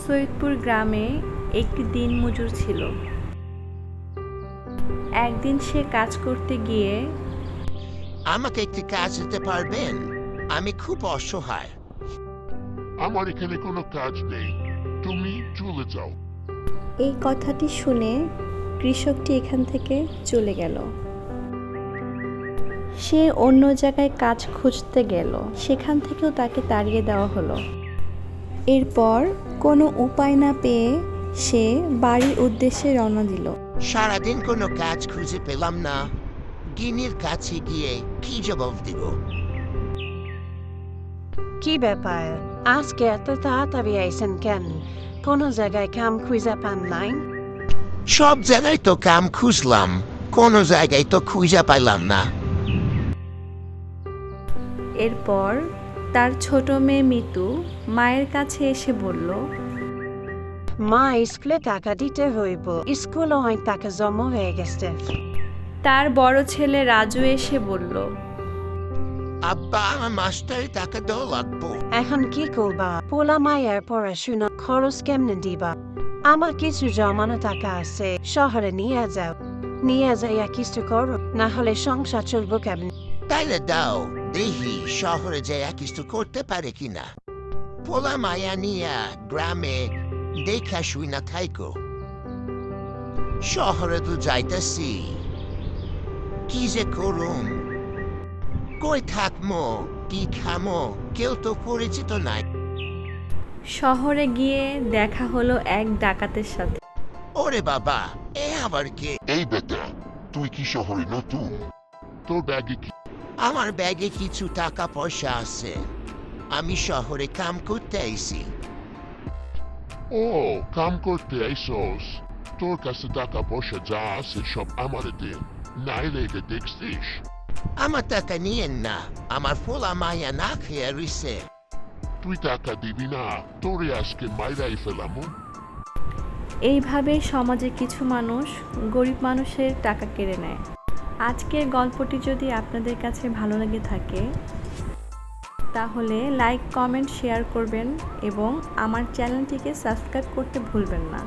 সৈয়দপুর গ্রামে একটি দিনমজুর ছিল। একদিন সে কাজ করতে গিয়ে আমাকে একটি কাজ দিতে পারবেন? আমি খুব অসহায়। আমার এখানে কোনো কাজ নেই, তুমি চলে যাও। এই কথাটি শুনে কৃষকটি এখান থেকে চলে গেল। সে অন্য জায়গায় কাজ খুঁজতে গেল, সেখান থেকেও তাকে তাড়িয়ে দেওয়া হলো। এরপর কোনো উপায় না পেয়ে সে বাড়ির উদ্দেশ্যে রওনা দিল। সারাদিন কোনো কাজ খুঁজে পেলাম না, গিন্নির কাছে গিয়ে কি জবাব দিব? কি ব্যাপার, আজকে এত তাড়াতাড়ি আইসেন কেন? কোনো জায়গায় কাম খুঁজে পান নাই? সব জায়গায় তো কাম খুঁজলাম, কোনো জায়গায় তো খুঁজে পাইলাম না। এরপর তার ছোট মেয়ে মিতু মায়ের কাছে এসে বলল, মা, স্কুলে টাকা দিতে হইব, স্কুলে অনেক টাকা জমা হয়ে গেছে। তার বড় ছেলে রাজু এসে বলল, আব্বা, আমার মাস্টারে টাকা দেওয়া লাগবো। এখন কি করবা? পোলা মায়ের পড়াশোনা খরচ কেমনে দিবা? আমার কিছু জমানো টাকা আছে, শহরে নিয়ে যাও, নিয়ে যাইয়া কিছু করো, না হলে সংসার চলবো কেমন? তাইলে দাও, দেখি শহরে যে কিছু করতে পারে কিনা। পোলা মায়া নিয়া গ্রামে দেখা শুই না থাইকো। শহরে তো যাইতেছি, কি যে করুম, কই থাকমো, কি খামো, কেউ তো পরিচিত নাই। শহরে গিয়ে দেখা হলো এক ডাকাতের সাথে। ওরে বাবা, এ আবার কে? এই বেটা, তুই কি শহরে নতুন? তোর ব্যাগে কি? আমার ব্যাগে কিছু টাকা পয়সা আছে, আমি শহরে কাম করতে আইছি। ও, কাম করতে আইসস? তোর কাছে টাকা পয়সা যা আছে সব আমারে দে, নাইলে এটা দেখছিস? আমার টাকা নিয়েন না, আমার পোলা মায়া না খেয়ে রইছে। তুই টাকা দিবি না, তোরে আজকে মাইরাই ফেলামু। এইভাবে সমাজে কিছু মানুষ গরিব মানুষের টাকা কেড়ে নেয়। আজকের গল্পটি যদি আপনাদের কাছে ভালো লেগে থাকে তাহলে লাইক, কমেন্ট, শেয়ার করবেন এবং আমার চ্যানেলটিকে সাবস্ক্রাইব করতে ভুলবেন না।